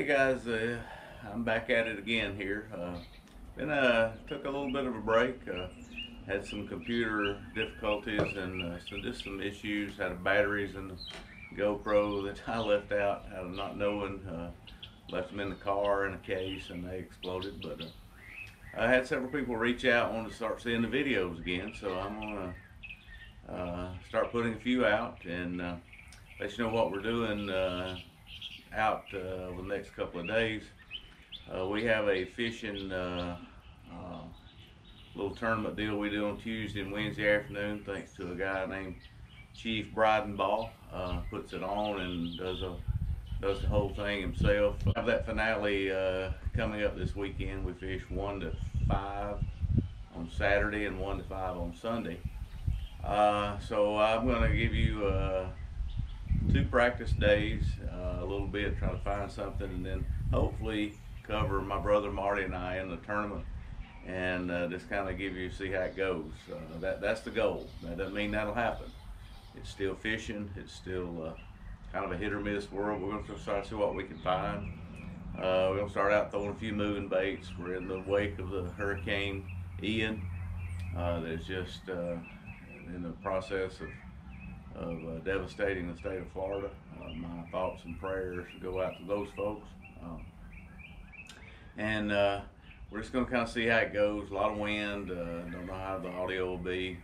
Hey guys, I'm back at it again here. Took a little bit of a break. Had some computer difficulties and some issues. Had batteries in the GoPro that I left out out of not knowing. Left them in the car in a case and they exploded. But I had several people reach out, wanted to start seeing the videos again. So I'm gonna start putting a few out and let you know what we're doing. Out over the next couple of days. We have a fishing little tournament deal we do on Tuesday and Wednesday afternoon, thanks to a guy named Chief Bridenbaugh. Puts it on and does the whole thing himself. We have that finale coming up this weekend. We fish 1 to 5 on Saturday and 1 to 5 on Sunday. So I'm going to give you 2 practice days, a little bit, try to find something, and then hopefully cover my brother Marty and I in the tournament, and just kind of see how it goes. That's the goal. That doesn't mean that'll happen. It's still fishing. It's still kind of a hit or miss world. We're going to start to see what we can find. We're going to start out throwing a few moving baits. We're in the wake of the Hurricane Ian. That's just in the process of devastating the state of Florida. My thoughts and prayers go out to those folks. We're just going to kind of see how it goes. A lot of wind. Don't know how the audio will be.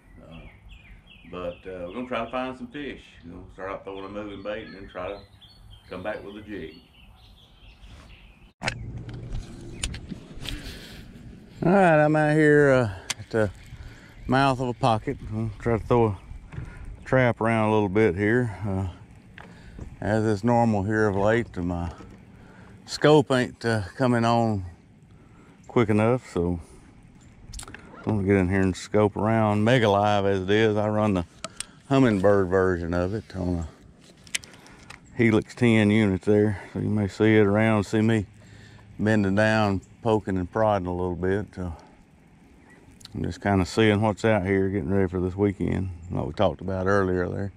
But we're going to try to find some fish. Start out throwing a moving bait and then try to come back with a jig. All right, I'm out here at the mouth of a pocket. I'm try to throw a trap around a little bit here. As is normal here of late, my scope ain't coming on quick enough, so I'm gonna get in here and scope around. Mega Live as it is. I run the Humminbird version of it on a Helix 10 unit there, so you may see it around, see me bending down, poking and prodding a little bit. I'm just kind of seeing what's out here, getting ready for this weekend, what we talked about earlier there.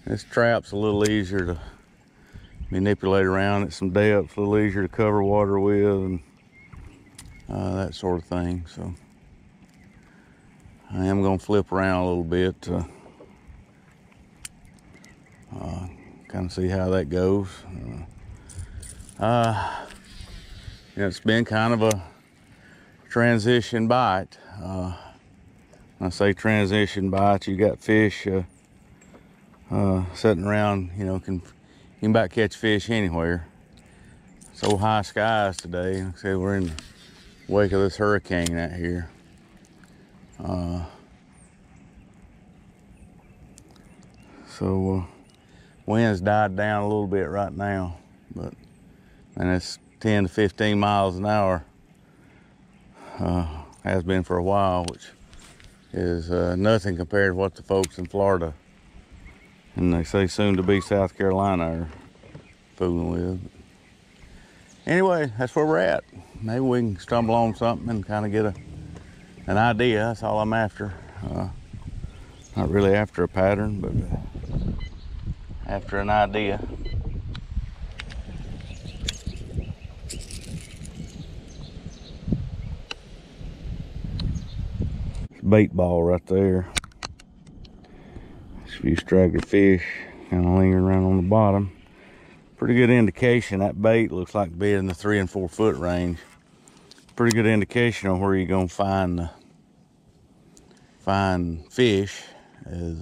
This trap's a little easier to manipulate around at some depth, a little easier to cover water with, and that sort of thing. So I am going to flip around a little bit to kind of see how that goes. It's been kind of a transition bite. When I say transition bite, you got fish sitting around, you can about catch fish anywhere. So high skies today. Like I said, we're in the wake of this hurricane out here. Wind's died down a little bit right now, and it's 10 to 15 miles an hour. Has been for a while, which is nothing compared to what the folks in Florida, and they say soon to be South Carolina, are fooling with. Anyway, that's where we're at. Maybe we can stumble on something and kind of get an idea. That's all I'm after. Not really after a pattern, but after an idea. Bait ball right there. Just a few straggler fish kind of lingering around on the bottom. Pretty good indication. That bait looks like being in the 3 and 4 foot range. Pretty good indication on where you're gonna find fish, as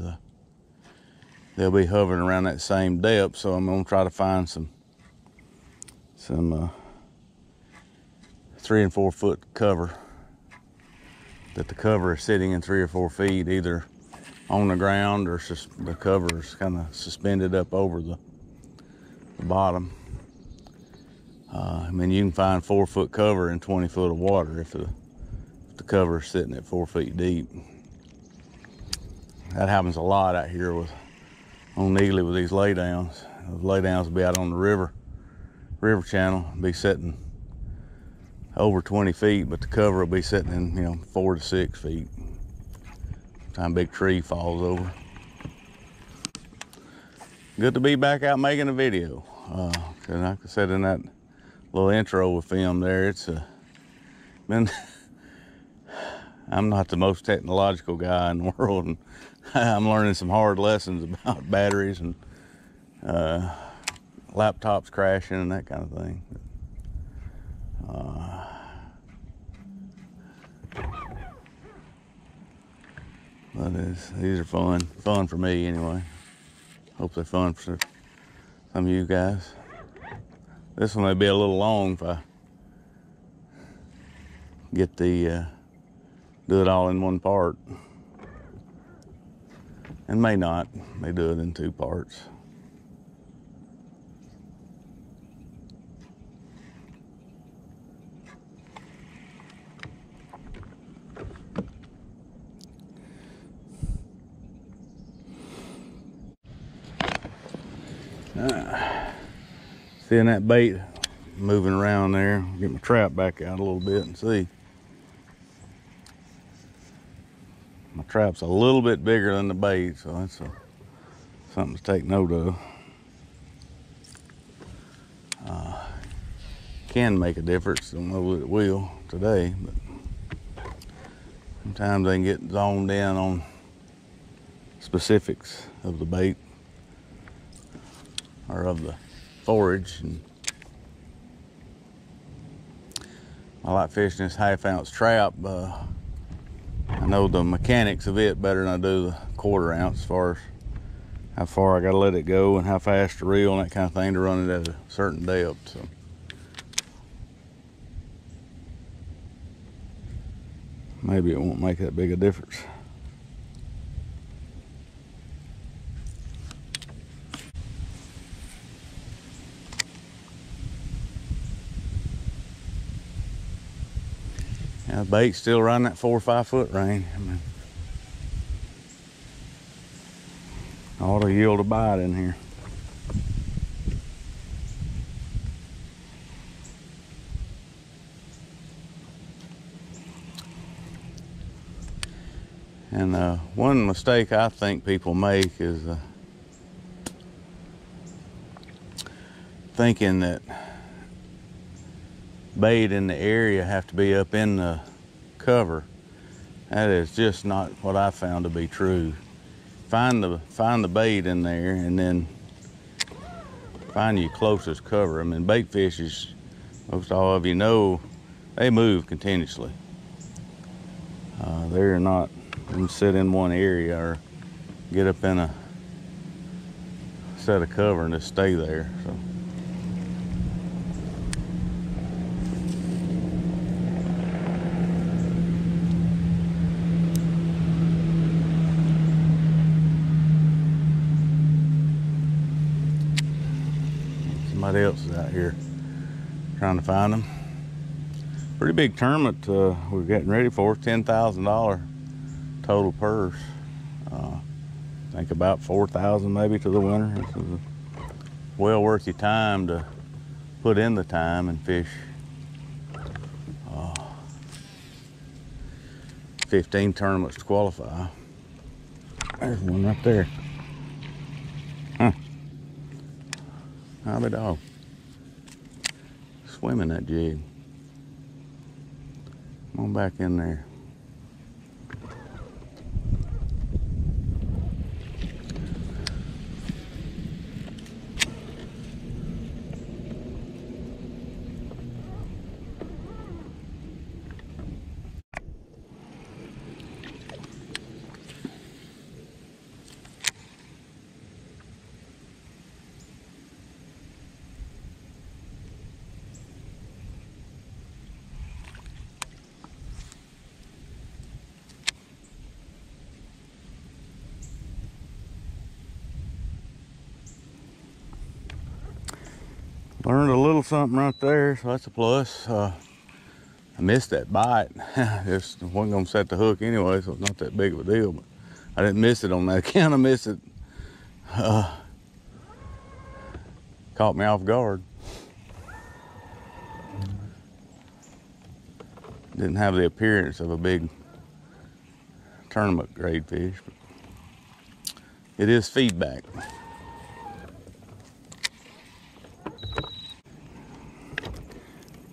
they'll be hovering around that same depth. So I'm gonna try to find some 3 and 4 foot cover, that the cover is sitting in 3 or 4 feet, either on the ground or the cover is kind of suspended up over the bottom. You can find 4 foot cover in 20 foot of water if the cover is sitting at 4 feet deep. That happens a lot out here on Neely with these laydowns. Those laydowns will be out on the river channel, be sitting over 20 feet, but the cover will be sitting in 4 to 6 feet. Time a big tree falls over. Good to be back out making a video. And like I said in that little intro we filmed there, it's been. I'm not the most technological guy in the world, and I'm learning some hard lessons about batteries and laptops crashing and that kind of thing. But these are fun for me anyway. Hope they're fun for some of you guys. This one may be a little long if I get the do it all in one part, and may not. May do it in 2 parts. Seeing that bait moving around there, get my trap back out a little bit and see. My trap's a little bit bigger than the bait, so that's something to take note of. Can make a difference, don't know that it will today, but sometimes they can get zoned in on specifics of the bait or of the forage. And I like fishing this 1/2 ounce trap. I know the mechanics of it better than I do the 1/4 ounce, as far as how far I gotta let it go and how fast to reel and that kind of thing to run it at a certain depth. So maybe it won't make that big a difference. Yeah, the bait's still running that 4 or 5 foot range. I mean, ought to yield a bite in here. And one mistake I think people make is thinking that bait in the area have to be up in the cover. That is just not what I found to be true. Find the bait in there, and then find your closest cover. I mean, bait fishes, most all of you know, they move continuously. They're not going to sit in one area or get up in a set of cover and just stay there. So. Somebody else is out here trying to find them. Pretty big tournament we're getting ready for, $10,000 total purse. I think about 4,000 maybe to the winner. This is well worth your time to put in the time and fish 15 tournaments to qualify. There's one right there. Huh. How'd dog swimming that jig? Come on back in there. Learned a little something right there, so that's a plus. I missed that bite. Just wasn't gonna set the hook anyway, so it's not that big of a deal, but I didn't miss it on that account. I missed it. Caught me off guard. Didn't have the appearance of a big tournament grade fish, but it is feedback.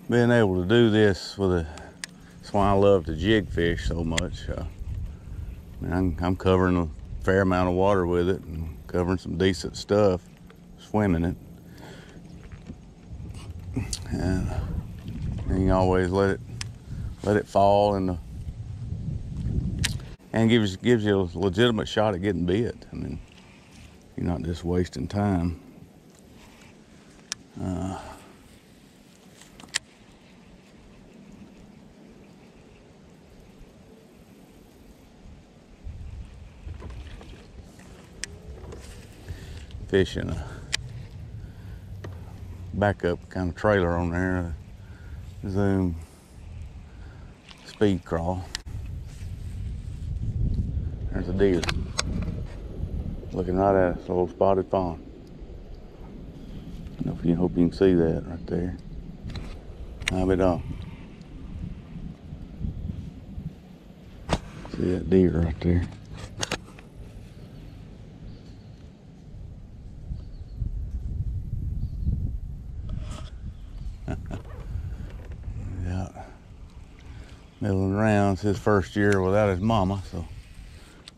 being able to do this with that's why I love to jig fish so much. I'm covering a fair amount of water with it and covering some decent stuff, swimming it. And you always let it fall and gives you a legitimate shot at getting bit. I mean, you're not just wasting time. Fishing a backup kind of trailer on there, Zoom speed crawl. There's a deer looking right at us, a little spotted fawn. I hope you can see that right there. I bet don't. See that deer right there. Milling around. It's his first year without his mama, so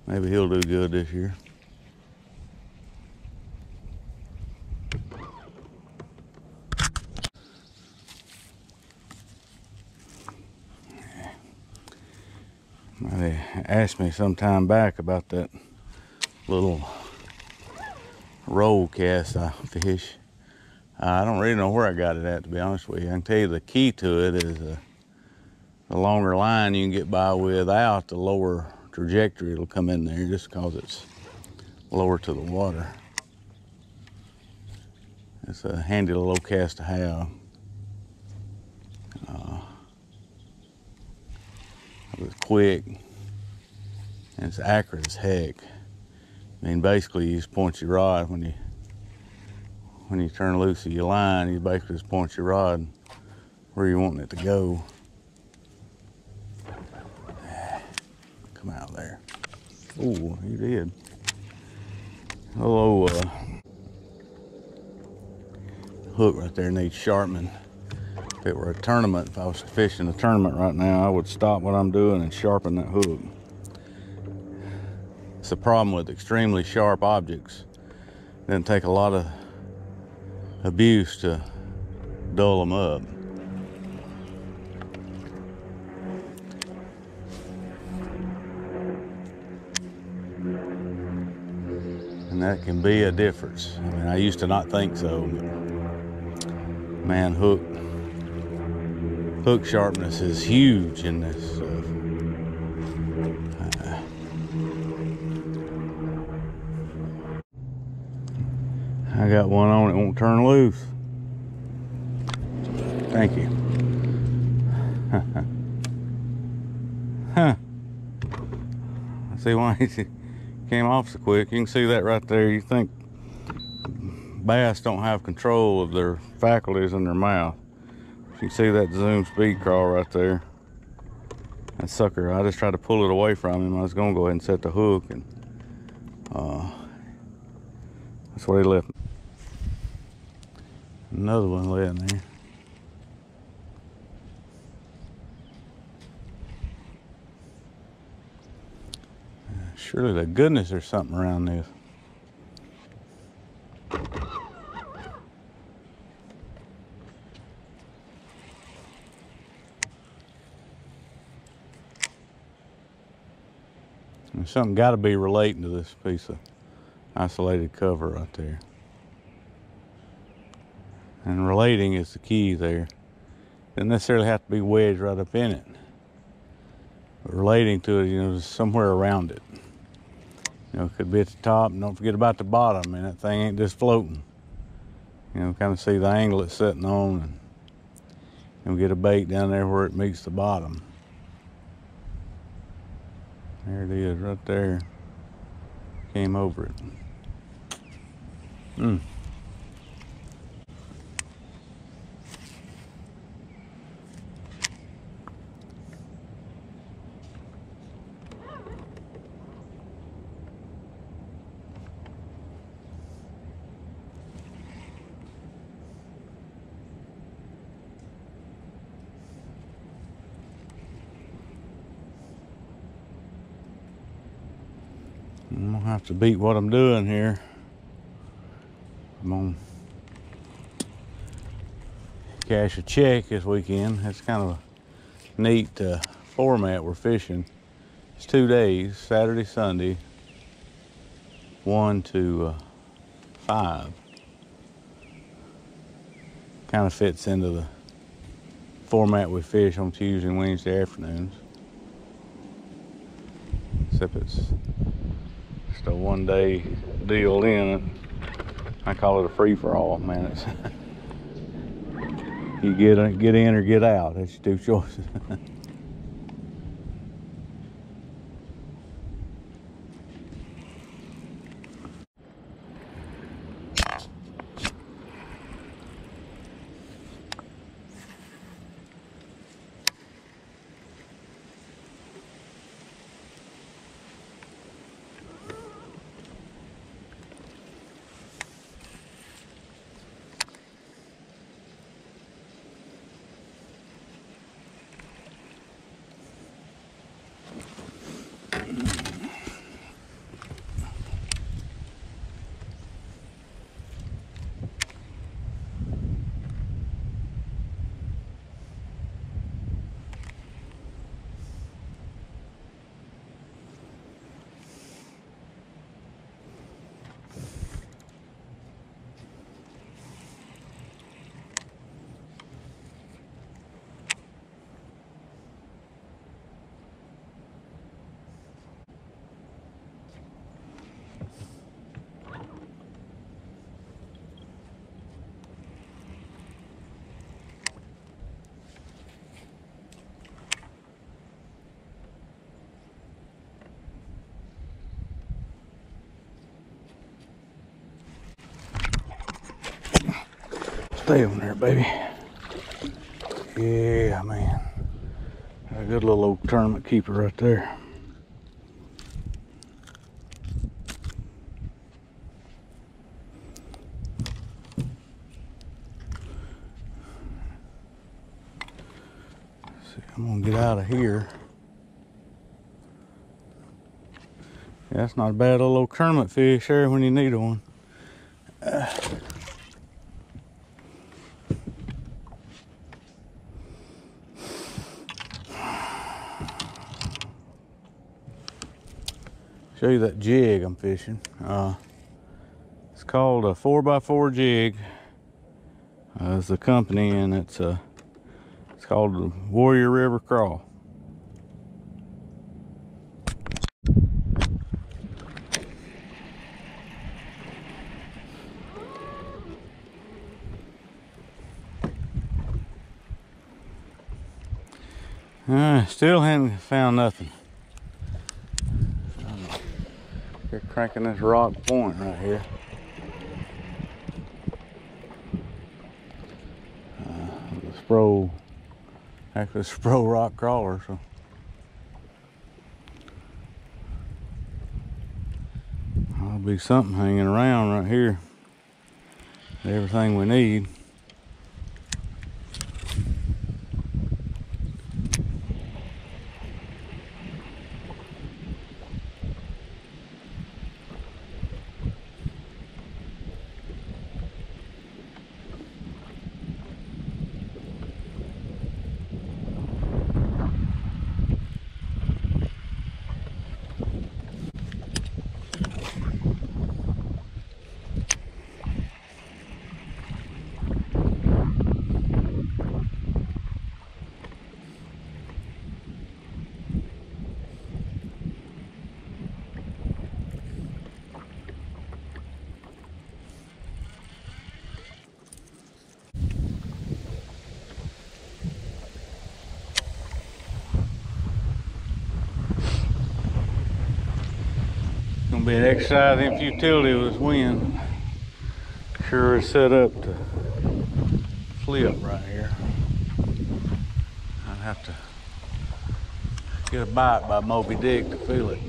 maybe he'll do good this year. They asked me some time back about that little roll cast I fish. I don't really know where I got it at, to be honest with you. I can tell you the key to it is the longer line you can get by without, the lower trajectory it'll come in there, just because it's lower to the water. It's a handy little cast to have. It's quick and it's accurate as heck. I mean, basically you just point your rod when you turn loose of your line. You basically just point your rod where you're wanting it to go. Come out there. Oh, he did. Hello, hook right there needs sharpening. If it were a tournament, if I was fishing a tournament right now, I would stop what I'm doing and sharpen that hook. It's the problem with extremely sharp objects. It doesn't take a lot of abuse to dull them up. And that can be a difference. I mean, I used to not think so, but man, hook sharpness is huge in this stuff. I got one on it, won't turn loose. Thank you. Huh. I see why he came off so quick. You can see that right there. You think bass don't have control of their faculties in their mouth. You can see that Zoom speed crawl right there. That sucker, I just tried to pull it away from him. I was gonna go ahead and set the hook, and that's what he left. Another one laying there. Surely to goodness there's something around this. There's something got to be relating to this piece of isolated cover right there. And relating is the key there. Doesn't necessarily have to be wedged right up in it. But relating to it, you know, somewhere around it. You know, it could be at the top, and don't forget about the bottom. I mean, that thing ain't just floating. You know, kind of see the angle it's sitting on, and get a bait down there where it meets the bottom. There it is, right there. Came over it. I'm gonna have to beat what I'm doing here. I'm gonna cash a check this weekend. That's kind of a neat format we're fishing. It's 2 days, Saturday, Sunday, 1 to 5. Kind of fits into the format we fish on Tuesday and Wednesday afternoons. Except it's just a 1-day deal in. I call it a free-for-all, man. It's you get in or get out. That's your 2 choices. Stay on there, baby. Yeah, man. A good little old tournament keeper right there. See, I'm gonna get out of here. Yeah, that's not a bad little old tournament fish there when you need one. Show you that jig I'm fishing. It's called a 4x4 jig. It's the company, and it's called the Warrior River Crawl. Still haven't found nothing. They're cranking this rock point right here. The Spro, actually Spro rock crawler. So there'll be something hanging around right here. Everything we need. Gonna be an exercise in futility with this wind. Sure is set up to flip right here. I'd have to get a bite by Moby Dick to feel it.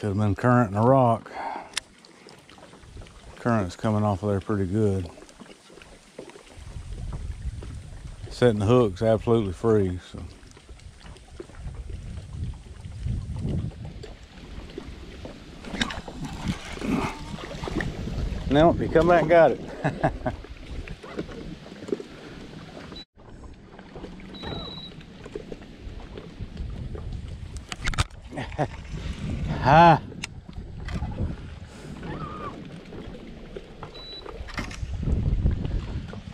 Could have been current in a rock. Current's coming off of there pretty good. Setting the hook's absolutely free, so. No, he come back and got it. Ha!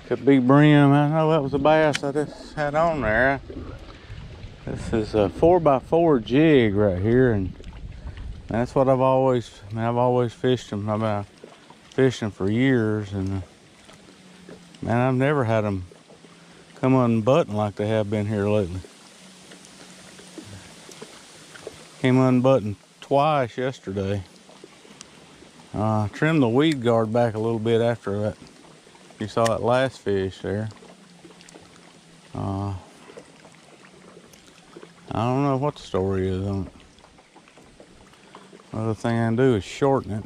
Could be brim. I know that was a bass I just had on there. This is a 4x4 jig right here, and that's what I've always fished them. I've been fishing for years, and man, I've never had them come unbuttoned like they have been here lately. Came unbuttoned twice yesterday. Trimmed the weed guard back a little bit after that. You saw that last fish there. I don't know what the story is on it. Other thing I can do is shorten it.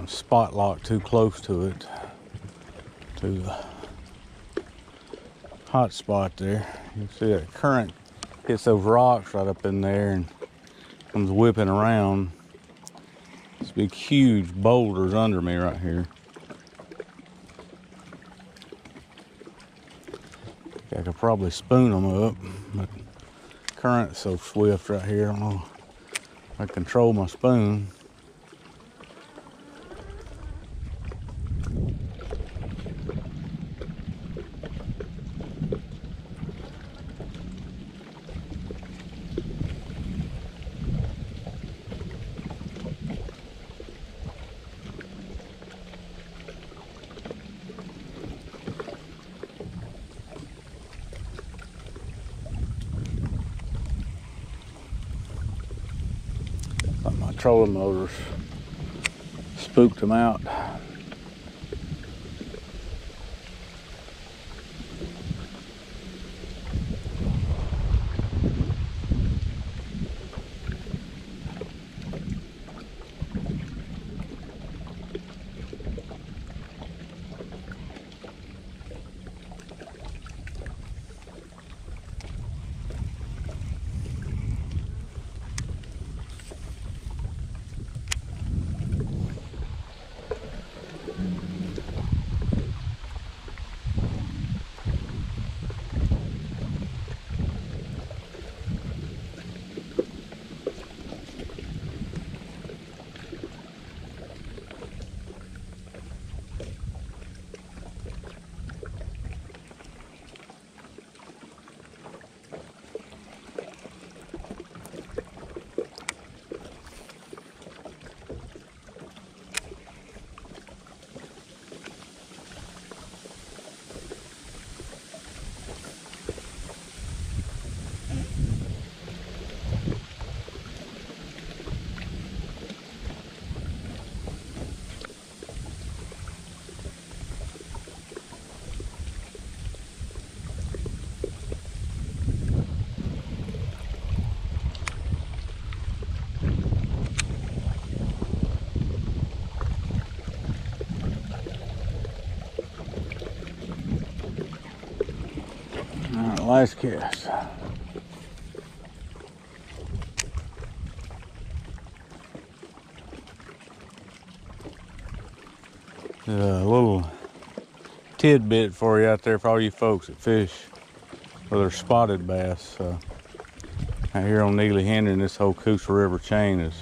Spot lock too close to it, to the hot spot there. You can see that current hits those rocks right up in there and comes whipping around. These big huge boulders under me right here. I could probably spoon them up, but current's so swift right here. I don't know if I control my spoon. My trolling motors spooked them out. Last cast. A little tidbit for you out there for all you folks that fish with their spotted bass. Out here on Neely Henry, this whole Coosa River chain is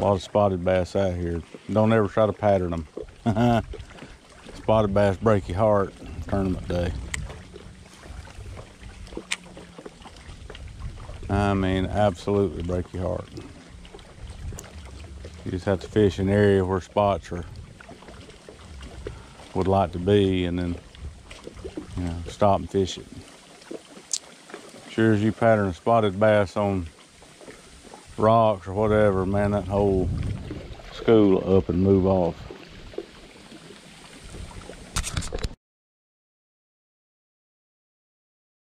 A lot of spotted bass out here. Don't ever try to pattern them. Spotted bass break your heart tournament day. I mean, absolutely break your heart. You just have to fish an area where spots would like to be, and then, you know, stop and fish it. Sure as you pattern a spotted bass on rocks or whatever, man, that whole school will up and move off.